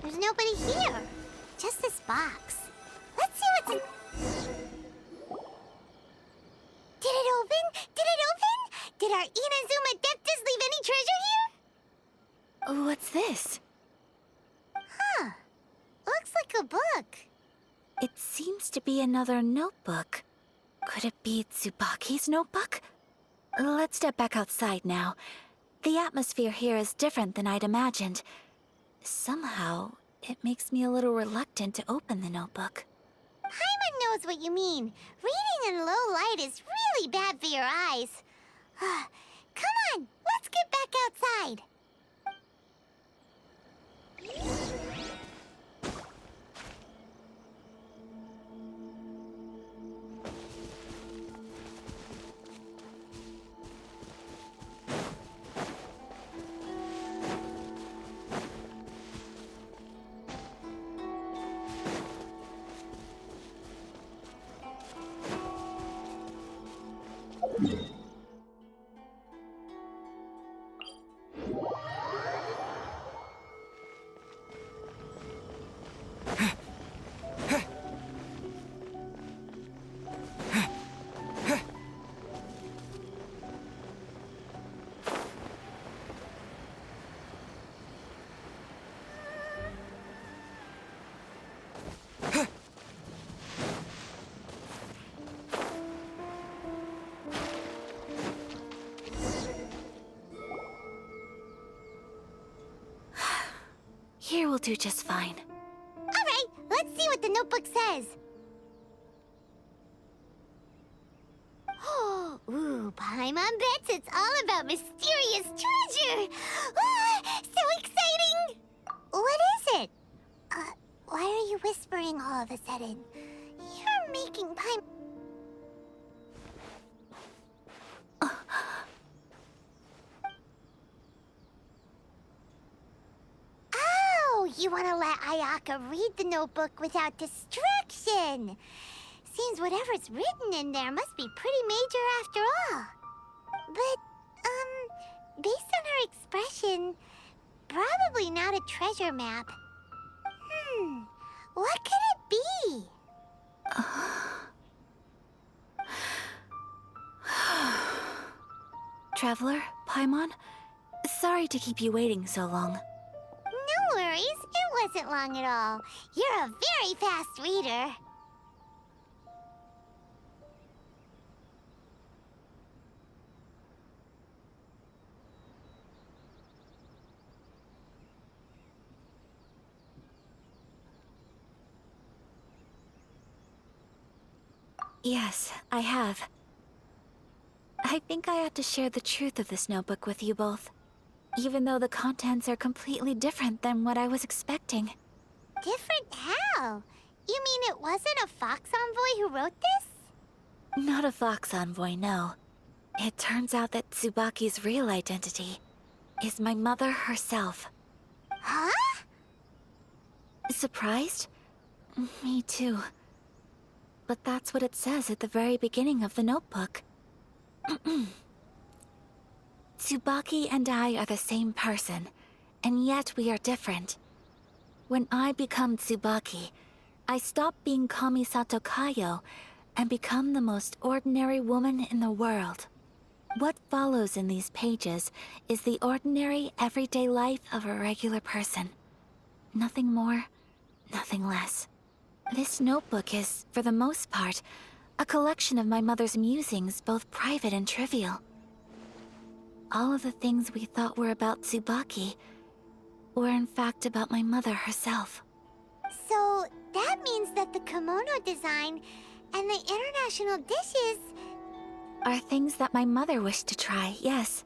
There's nobody here. Just this box. Let's see what's in... Did it open? Did it open? Did our Inazuma Adeptus leave any treasure here? What's this? Huh. Looks like a book. It seems to be another notebook. Could it be Tsubaki's notebook? Let's step back outside now. The atmosphere here is different than I'd imagined. Somehow, it makes me a little reluctant to open the notebook. Paimon knows what you mean. Reading in low light is really bad for your eyes. Come on, let's get back outside. Here will do just fine. All right, let's see what the notebook says. Ooh, Paimon bets it's all about mysterious treasure. Ah, so exciting! What is it? Why are you whispering all of a sudden? You're making Paimon... Oh, you want to let Ayaka read the notebook without distraction. Seems whatever's written in there must be pretty major after all. But, based on her expression, probably not a treasure map. What could it be? Traveler, Paimon, sorry to keep you waiting so long. No worries, it wasn't long at all. You're a very fast reader. Yes, I have. I think I ought to share the truth of this notebook with you both, even though the contents are completely different than what I was expecting. Different how? You mean it wasn't a Fox Envoy who wrote this? Not a Fox Envoy, no. It turns out that Tsubaki's real identity is my mother herself. Huh? Surprised? Me too. But that's what it says at the very beginning of the notebook. Tsubaki and I are the same person, and yet we are different. When I become Tsubaki, I stop being Kamisato Kayo and become the most ordinary woman in the world. What follows in these pages is the ordinary, everyday life of a regular person. Nothing more, nothing less. This notebook is, for the most part, a collection of my mother's musings, both private and trivial. All of the things we thought were about Tsubaki were in fact about my mother herself. So, that means that the kimono design and the international dishes... Are things that my mother wished to try, yes.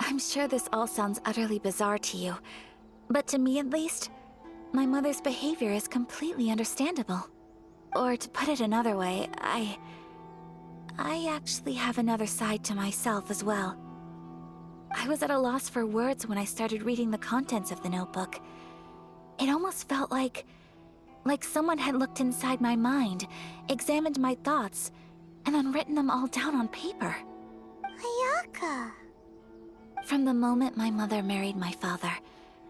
I'm sure this all sounds utterly bizarre to you, but to me at least, my mother's behavior is completely understandable. Or to put it another way, I actually have another side to myself as well. I was at a loss for words when I started reading the contents of the notebook. It almost felt like someone had looked inside my mind, examined my thoughts, and then written them all down on paper. Ayaka... From the moment my mother married my father,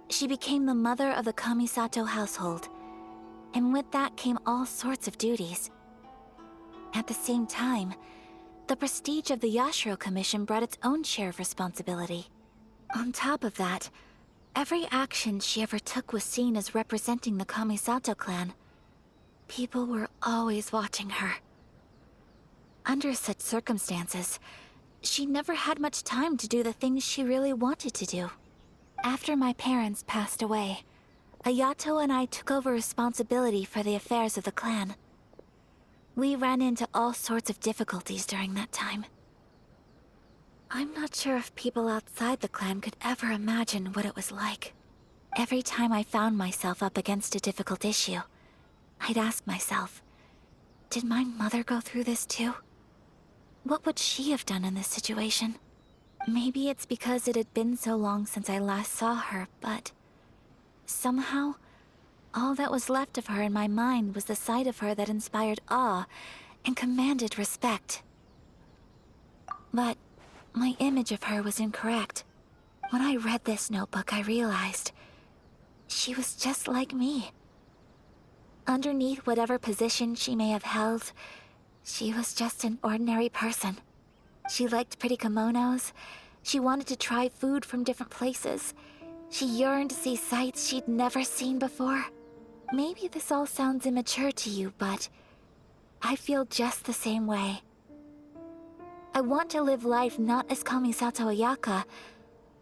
She became the mother of the Kamisato household, and with that came all sorts of duties. At the same time, the prestige of the Yashiro Commission brought its own share of responsibility. On top of that, every action she ever took was seen as representing the Kamisato clan. People were always watching her. Under such circumstances, she never had much time to do the things she really wanted to do. After my parents passed away, Ayato and I took over responsibility for the affairs of the clan. We ran into all sorts of difficulties during that time. I'm not sure if people outside the clan could ever imagine what it was like. Every time I found myself up against a difficult issue, I'd ask myself, did my mother go through this too? What would she have done in this situation? Maybe it's because it had been so long since I last saw her, but somehow, all that was left of her in my mind was the side of her that inspired awe and commanded respect. But my image of her was incorrect. When I read this notebook, I realized she was just like me. Underneath whatever position she may have held, she was just an ordinary person. She liked pretty kimonos. She wanted to try food from different places. She yearned to see sights she'd never seen before. Maybe this all sounds immature to you, but I feel just the same way. I want to live life not as Kamisato Ayaka,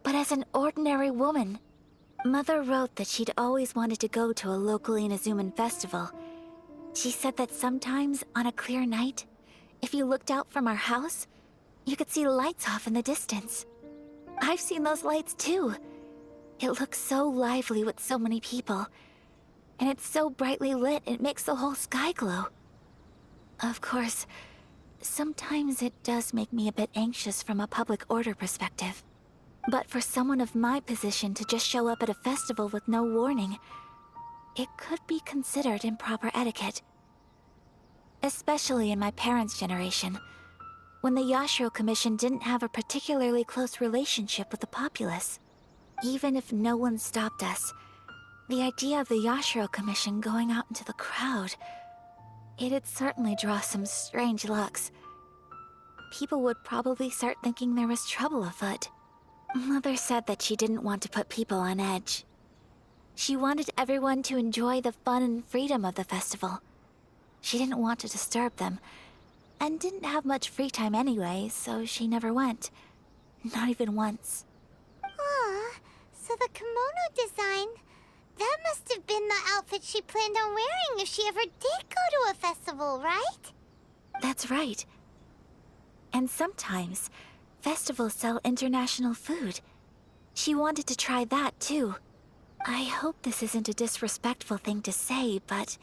but as an ordinary woman. Mother wrote that she'd always wanted to go to a local Inazuman festival. She said that sometimes, on a clear night, if you looked out from our house, you could see lights off in the distance. I've seen those lights too. It looks so lively with so many people. And it's so brightly lit, it makes the whole sky glow. Of course, sometimes it does make me a bit anxious from a public order perspective. But for someone of my position to just show up at a festival with no warning, it could be considered improper etiquette. Especially in my parents' generation, when the Yashiro Commission didn't have a particularly close relationship with the populace. Even if no one stopped us, the idea of the Yashiro Commission going out into the crowd, it'd certainly draw some strange looks. People would probably start thinking there was trouble afoot. Mother said that she didn't want to put people on edge. She wanted everyone to enjoy the fun and freedom of the festival. She didn't want to disturb them, and didn't have much free time anyway, so she never went. Not even once. Aw, so the kimono design, that must have been the outfit she planned on wearing if she ever did go to a festival, right? That's right. And sometimes, festivals sell international food. She wanted to try that too. I hope this isn't a disrespectful thing to say, but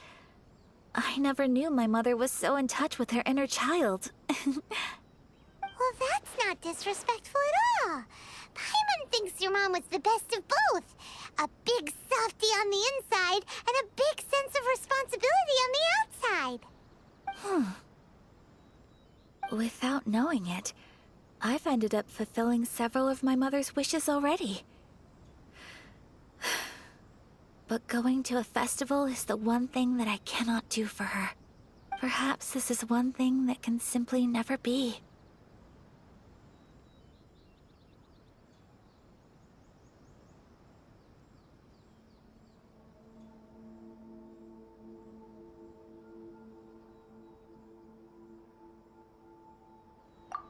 I never knew my mother was so in touch with her inner child. Well, that's not disrespectful at all. Paimon thinks your mom was the best of both. A big softie on the inside and a big sense of responsibility on the outside. Without knowing it, I've ended up fulfilling several of my mother's wishes already. But going to a festival is the one thing that I cannot do for her. Perhaps this is one thing that can simply never be.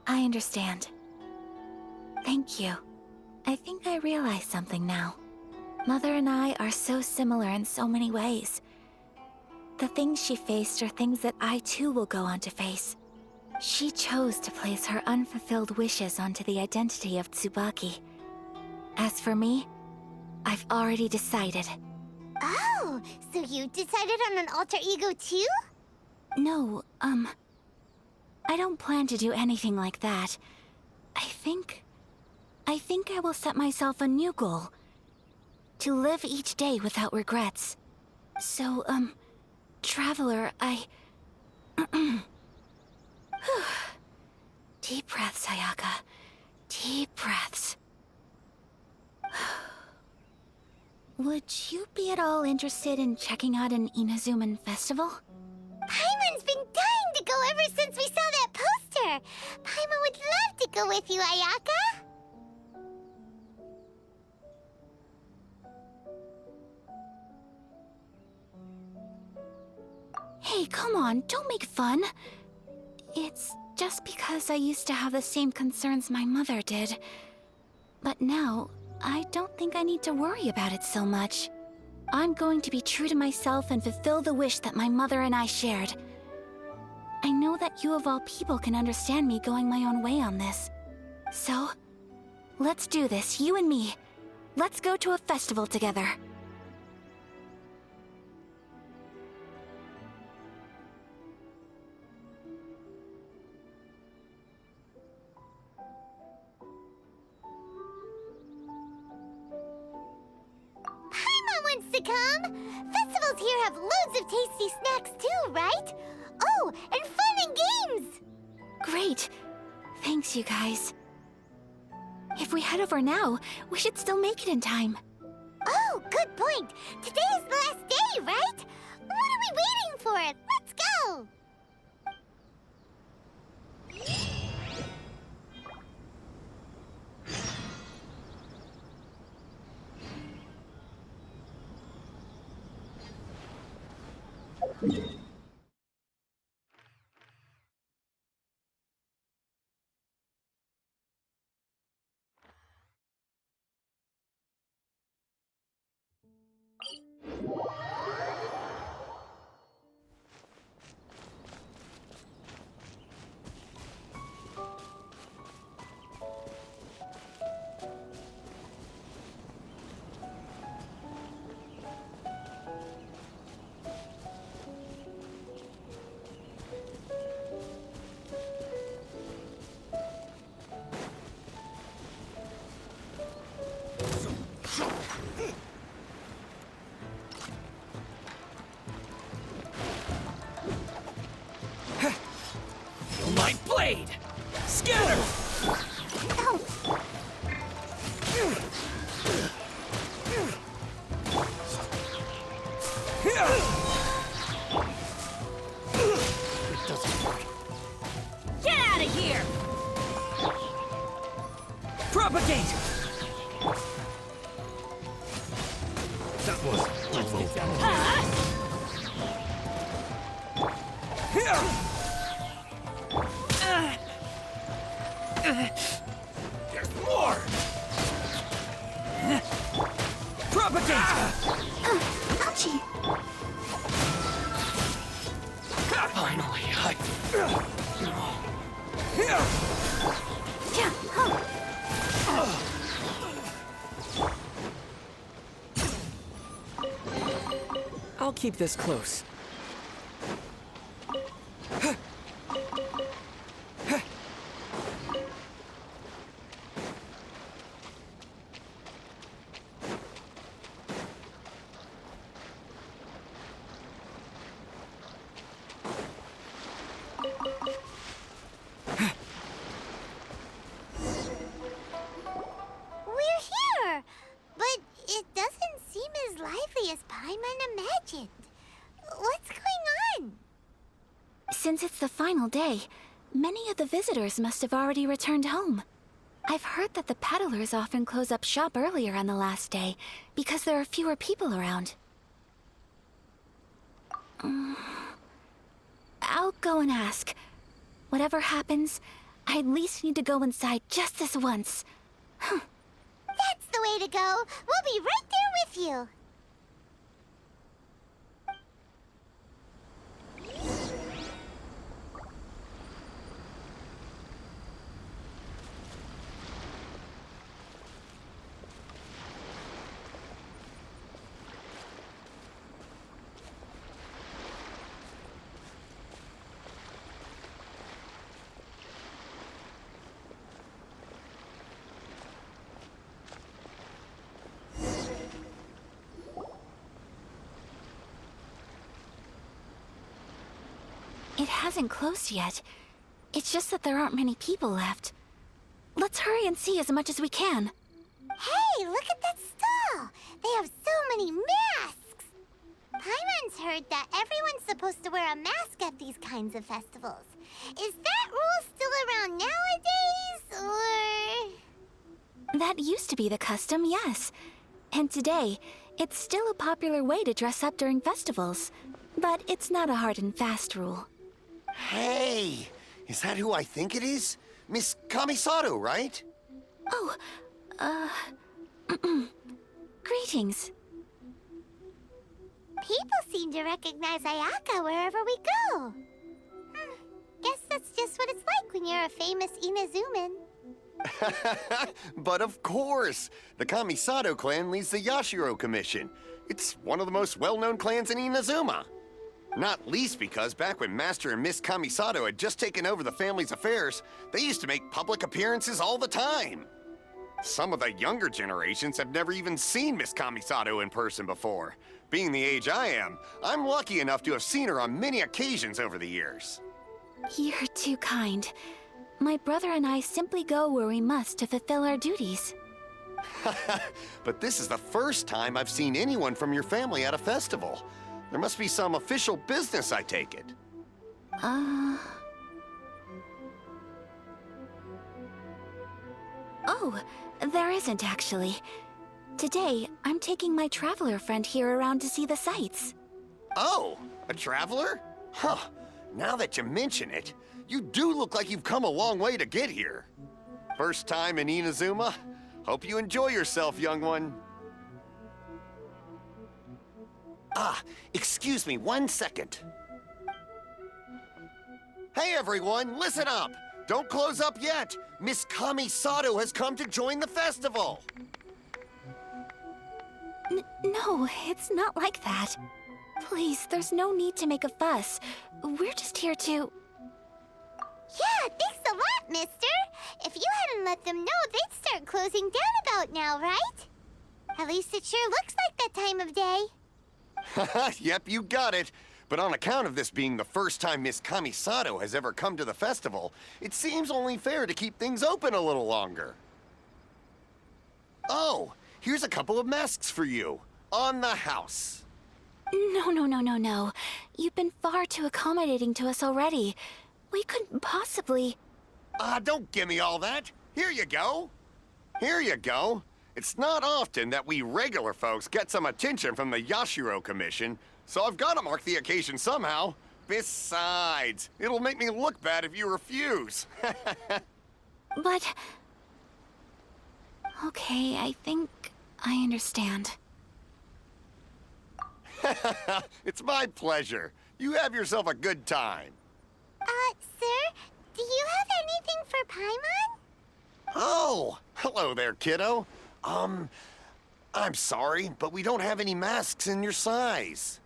I understand. Thank you. I think I realize something now. Mother and I are so similar in so many ways. The things she faced are things that I too will go on to face. She chose to place her unfulfilled wishes onto the identity of Tsubaki. As for me, I've already decided. Oh, so you decided on an alter ego too? No, I don't plan to do anything like that. I think I will set myself a new goal. To live each day without regrets. So, Traveler, Deep breaths, Ayaka. Deep breaths. Would you be at all interested in checking out an Inazuman festival? Paimon's been dying to go ever since we saw that poster! Paimon would love to go with you, Ayaka! Hey, come on, don't make fun. It's just because I used to have the same concerns my mother did. But now, I don't think I need to worry about it so much. I'm going to be true to myself and fulfill the wish that my mother and I shared. I know that you of all people can understand me going my own way on this. So, let's do this, you and me. Let's go to a festival together. Paimon wants to come! Festivals here have loads of tasty snacks too, right? Oh, and fun and games! Great. Thanks, you guys. If we head over now, we should still make it in time. Oh, good point! Today is the last day, right? What are we waiting for? Let's go! My blade! Scatter! Oh, It doesn't work. Get out of here! Propagate! That was low. There's more! Propagate! Ouchie! Finally, Yeah, huh. I'll keep this close. we're here! But it doesn't seem as lively as Paimon imagined. What's going on? Since it's the final day, many of the visitors must have already returned home. I've heard that the peddlers often close up shop earlier on the last day because there are fewer people around. I'll go and ask. Whatever happens, I at least need to go inside just this once. That's the way to go. We'll be right there with you. It hasn't closed yet. It's just that there aren't many people left. Let's hurry and see as much as we can. Hey, look at that stall! They have so that everyone's supposed to wear a mask at these kinds of festivals. Is that rule still around nowadays, or...? That used to be the custom, yes. And today, it's still a popular way to dress up during festivals. But it's not a hard and fast rule. Hey! Is that who I think it is? Miss Kamisato, right? Oh, greetings. People seem to recognize Ayaka wherever we go. Guess that's just what it's like when you're a famous Inazuman. But of course! The Kamisato clan leads the Yashiro Commission. It's one of the most well-known clans in Inazuma. Not least because back when Master and Miss Kamisato had just taken over the family's affairs, they used to make public appearances all the time. Some of the younger generations have never even seen Miss Kamisato in person before. Being the age I am, I'm lucky enough to have seen her on many occasions over the years. You're too kind. My brother and I simply go where we must to fulfill our duties. But this is the first time I've seen anyone from your family at a festival. There must be some official business, I take it. Oh, there isn't actually. Today, I'm taking my traveler friend here around to see the sights. Oh, a traveler? Huh. Now that you mention it, you do look like you've come a long way to get here. First time in Inazuma? Hope you enjoy yourself, young one. Ah, excuse me 1 second. Hey everyone, listen up! Don't close up yet! Miss Kamisato has come to join the festival! No, it's not like that. Please, there's no need to make a fuss. We're just here to... Yeah, thanks a lot, mister. If you hadn't let them know, they'd start closing down about now, right? At least it sure looks like that time of day. Yep, you got it. But on account of this being the first time Miss Kamisato has ever come to the festival, it seems only fair to keep things open a little longer. Oh, here's a couple of masks for you. On the house. No. You've been far too accommodating to us already. We couldn't possibly... Don't give me all that. Here you go. Here you go. It's not often that we regular folks get some attention from the Yashiro Commission, so I've got to mark the occasion somehow. Besides, it'll make me look bad if you refuse. But... Okay, I think I understand. It's my pleasure. You have yourself a good time. Sir, do you have anything for Paimon? Oh, hello there, kiddo. I'm sorry, but we don't have any masks in your size.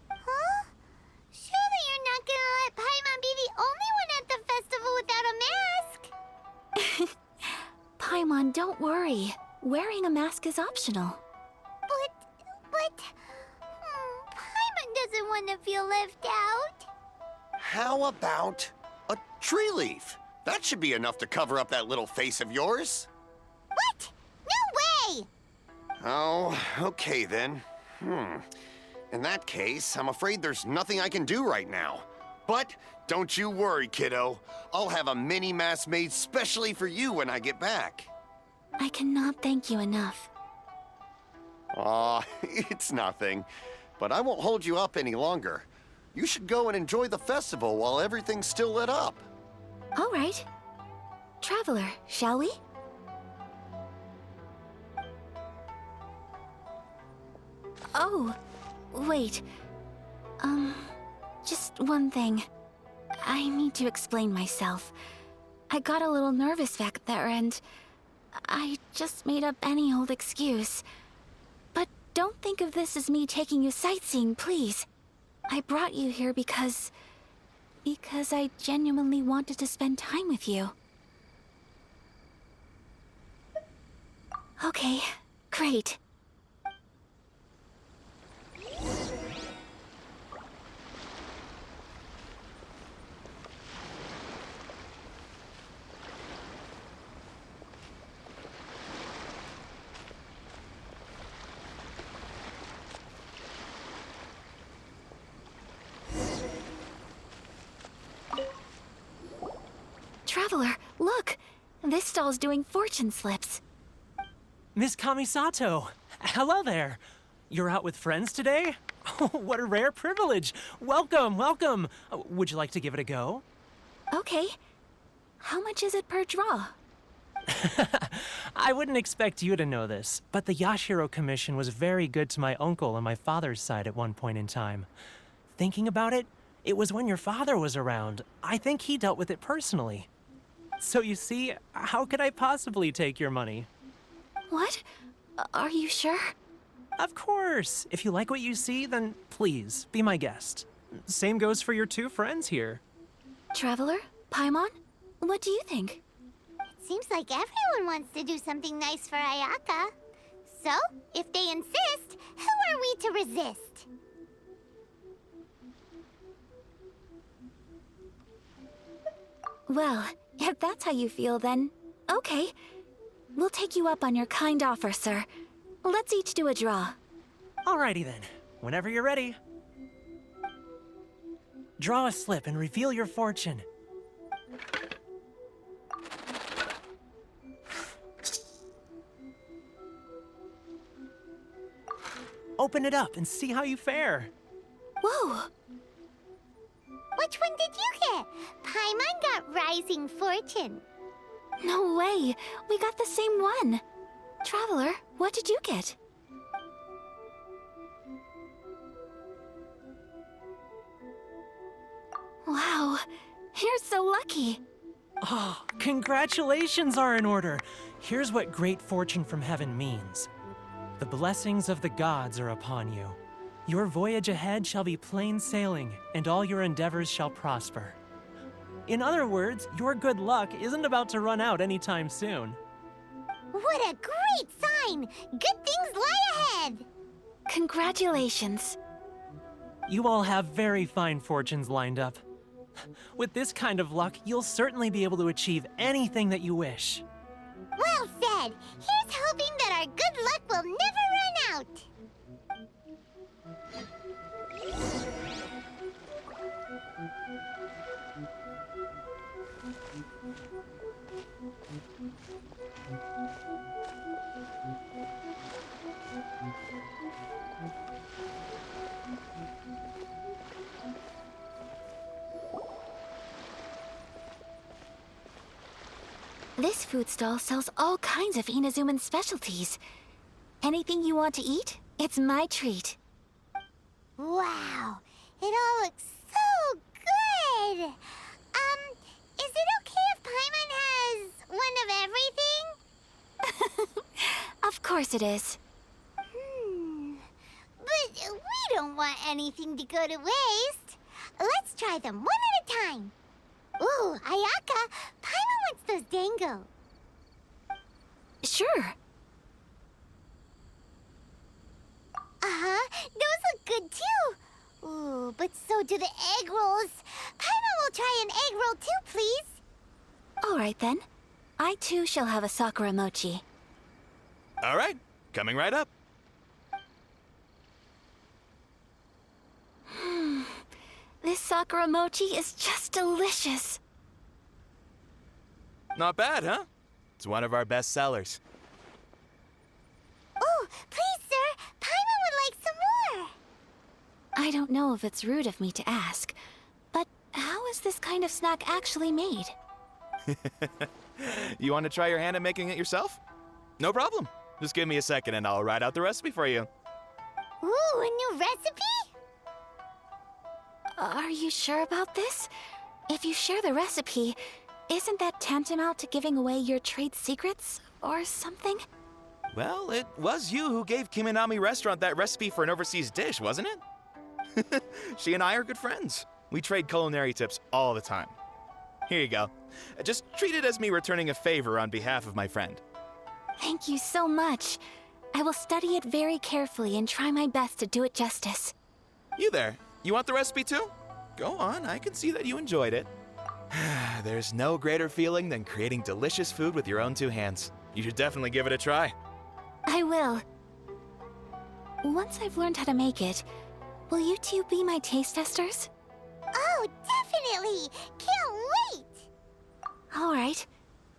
Huh? Surely you're not gonna let Paimon be the only one at the festival without a mask? Paimon, don't worry. Wearing a mask is optional. But... Paimon doesn't want to feel left out. How about a tree leaf? That should be enough to cover up that little face of yours. What? No way! Oh, okay then. In that case, I'm afraid there's nothing I can do right now. But don't you worry, kiddo. I'll have a mini mask made specially for you when I get back. I cannot thank you enough. Aw, it's nothing. But I won't hold you up any longer. You should go and enjoy the festival while everything's still lit up. All right. Traveler, shall we? Oh, wait. Just one thing. I need to explain myself. I got a little nervous back there and I just made up any old excuse. But don't think of this as me taking you sightseeing, please. I brought you here because I genuinely wanted to spend time with you. Okay, great. Traveler, look! This stall's doing fortune slips. Miss Kamisato, hello there. You're out with friends today? Oh, what a rare privilege. Welcome, welcome. Would you like to give it a go? Okay. How much is it per draw? I wouldn't expect you to know this, but the Yashiro Commission was very good to my uncle on my father's side at one point in time. Thinking about it, it was when your father was around. I think he dealt with it personally. So you see, how could I possibly take your money? What? Are you sure? Of course. If you like what you see, then please, be my guest. Same goes for your two friends here. Traveler? Paimon? What do you think? It seems like everyone wants to do something nice for Ayaka. So, if they insist, who are we to resist? Well, if that's how you feel, then okay. We'll take you up on your kind offer, sir. Let's each do a draw. Alrighty then. Whenever you're ready. Draw a slip and reveal your fortune. Open it up and see how you fare. Whoa! Which one did you get? Paimon got Rising Fortune. No way! We got the same one! Traveler, what did you get? Wow, you're so lucky! Oh, congratulations are in order. Here's what great fortune from heaven means. The blessings of the gods are upon you. Your voyage ahead shall be plain sailing, and all your endeavors shall prosper. In other words, your good luck isn't about to run out anytime soon. What a great sign! Good things lie ahead! Congratulations. You all have very fine fortunes lined up. With this kind of luck, you'll certainly be able to achieve anything that you wish. Well said! Here's hoping that our good luck will never run out! This food stall sells all kinds of Inazuman specialties. Anything you want to eat, it's my treat. Wow! It all looks so good! Is it okay if Paimon has one of everything? Of course it is. But we don't want anything to go to waste. Let's try them one at a time. Ooh, Ayaka, Paimon wants those dango. Sure. Uh-huh, those look good too. Ooh, but so do the egg rolls. Paimon will try an egg roll too, please. All right then. I too shall have a Sakura mochi. All right, coming right up. This Sakura mochi is just delicious. Not bad, huh? It's one of our best sellers. Oh, please, sir. Paimon would like some more. I don't know if it's rude of me to ask, but how is this kind of snack actually made? You want to try your hand at making it yourself? No problem. Just give me a second and I'll write out the recipe for you. Ooh, a new recipe? Are you sure about this? If you share the recipe, isn't that tantamount to giving away your trade secrets or something? Well, it was you who gave Kiminami Restaurant that recipe for an overseas dish, wasn't it? She and I are good friends. We trade culinary tips all the time. Here you go. Just treat it as me returning a favor on behalf of my friend. Thank you so much. I will study it very carefully and try my best to do it justice. You there. You want the recipe too? Go on, I can see that you enjoyed it. There's no greater feeling than creating delicious food with your own two hands. You should definitely give it a try. I will. Once I've learned how to make it, will you two be my taste testers? Oh, definitely! Can't wait! All right.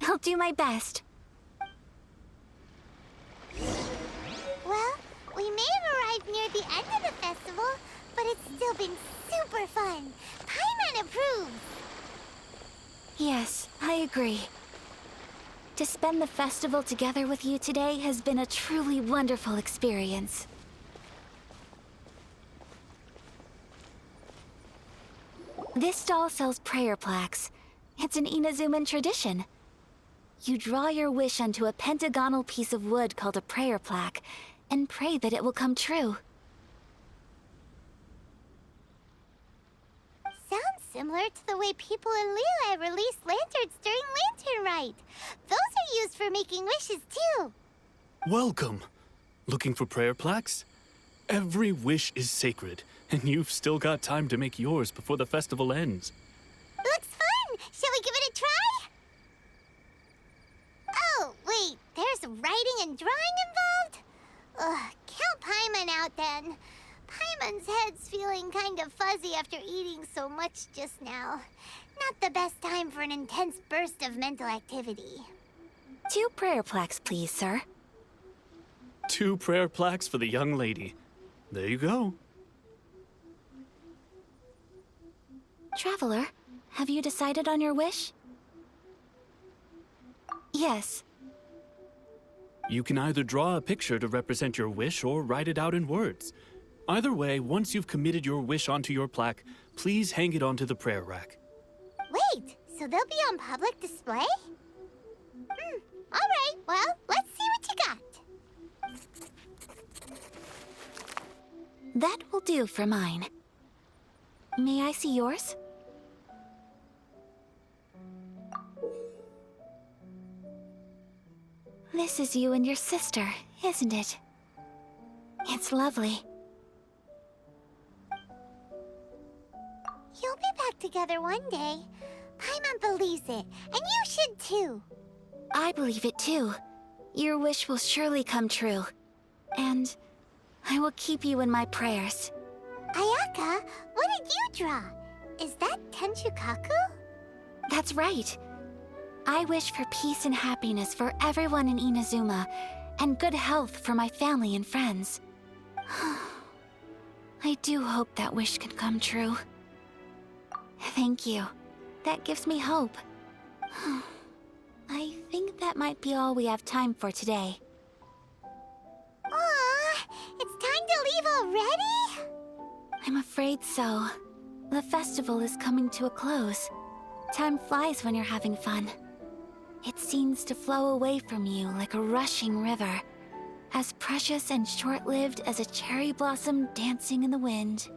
I'll do my best. Well, we may have arrived near the end of the festival, but it's still been super fun. Paimon approves. Yes, I agree. To spend the festival together with you today has been a truly wonderful experience. This stall sells prayer plaques. It's an Inazuman tradition. You draw your wish onto a pentagonal piece of wood called a prayer plaque, and pray that it will come true. Sounds similar to the way people in Liyue release lanterns during Lantern Rite. Those are used for making wishes, too. Welcome. Looking for prayer plaques? Every wish is sacred, and you've still got time to make yours before the festival ends. Looks fun! Shall we give it a try? Oh, wait, there's writing and drawing involved? Ugh, count Paimon out then. Paimon's head's feeling kind of fuzzy after eating so much just now. Not the best time for an intense burst of mental activity. 2 prayer plaques, please, sir. 2 prayer plaques for the young lady. There you go. Traveler, have you decided on your wish? Yes. You can either draw a picture to represent your wish or write it out in words. Either way, once you've committed your wish onto your plaque, please hang it onto the prayer rack. Wait, so they'll be on public display? Alright, well, let's see what you got. That will do for mine. May I see yours? This is you and your sister, isn't it? It's lovely. You'll be back together one day. Paimon believes it, and you should too. I believe it too. Your wish will surely come true. And I will keep you in my prayers. Ayaka, what did you draw? Is that Tenchukaku? That's right. I wish for peace and happiness for everyone in Inazuma, and good health for my family and friends. I do hope that wish can come true. Thank you. That gives me hope. I think that might be all we have time for today. Aw, it's time to leave already? I'm afraid so. The festival is coming to a close. Time flies when you're having fun. It seems to flow away from you like a rushing river, as precious and short-lived as a cherry blossom dancing in the wind.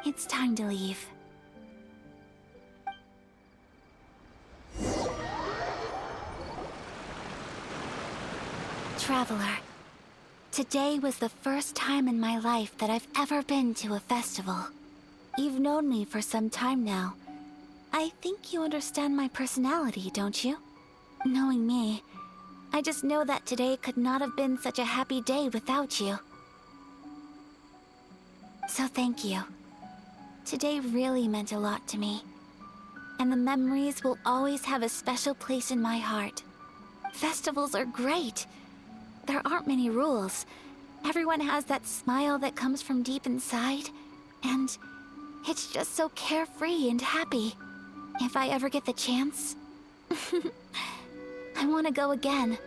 It's time to leave. Traveler, today was the first time in my life that I've ever been to a festival. You've known me for some time now. I think you understand my personality, don't you? Knowing me, I just know that today could not have been such a happy day without you. So thank you. Today really meant a lot to me. And the memories will always have a special place in my heart. Festivals are great. There aren't many rules. Everyone has that smile that comes from deep inside. And it's just so carefree and happy. If I ever get the chance, I want to go again.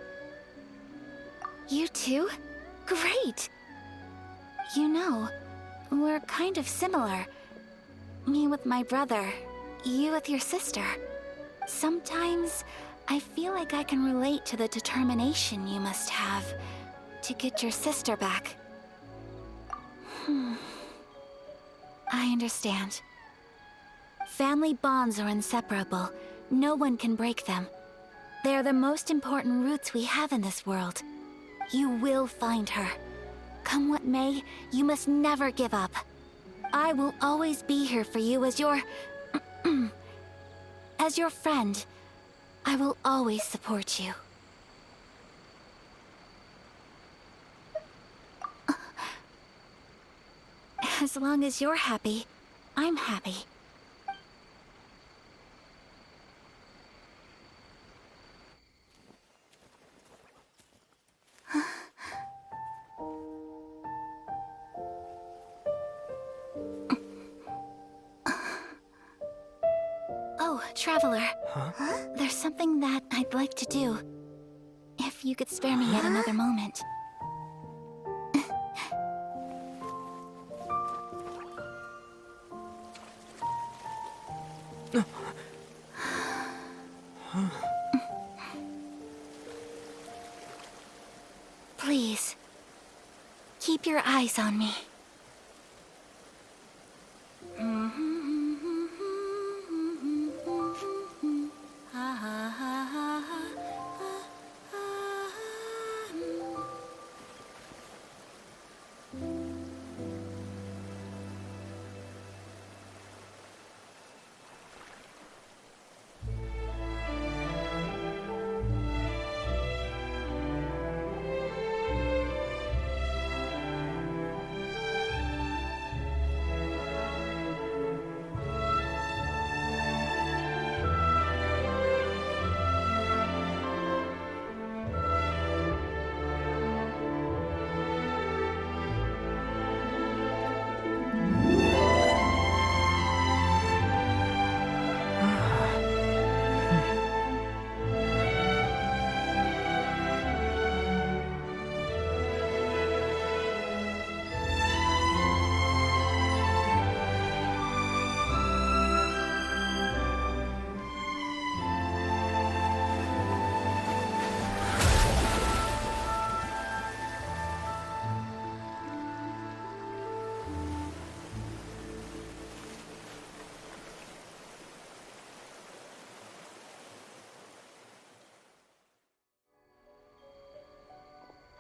You too? Great! You know, we're kind of similar. Me with my brother, you with your sister. Sometimes I feel like I can relate to the determination you must have to get your sister back. I understand. Family bonds are inseparable. No one can break them. They are the most important roots we have in this world. You will find her. Come what may, you must never give up. I will always be here for you as your... as your friend. I will always support you. As long as you're happy, I'm happy. Traveler. There's something that I'd like to do. If you could spare me yet another moment. Please, keep your eyes on me.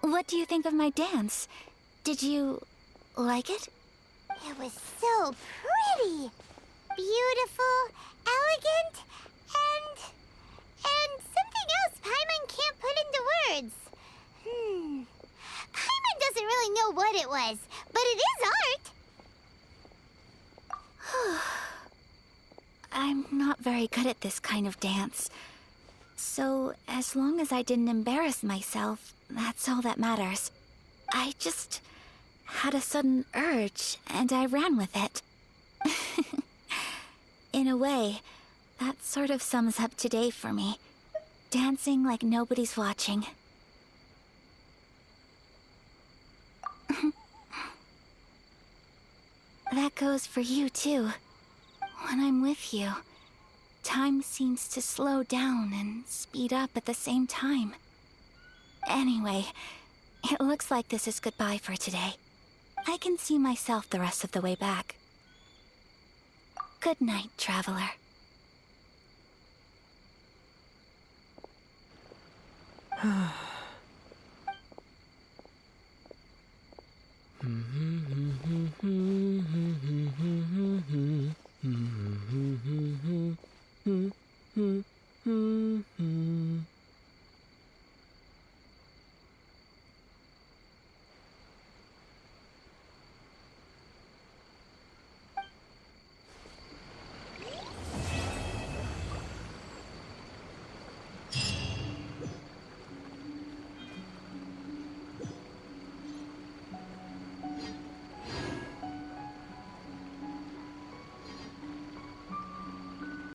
What do you think of my dance? Did you like it? It was so pretty. Beautiful, elegant, and something else Paimon can't put into words. Paimon doesn't really know what it was, but it is art. I'm not very good at this kind of dance. So, as long as I didn't embarrass myself, that's all that matters. I just had a sudden urge, and I ran with it. In a way, that sort of sums up today for me. Dancing like nobody's watching. That goes for you, too. When I'm with you, time seems to slow down and speed up at the same time. Anyway, it looks like this is goodbye for today. I can see myself the rest of the way back. Good night, traveler. Mm-hmm.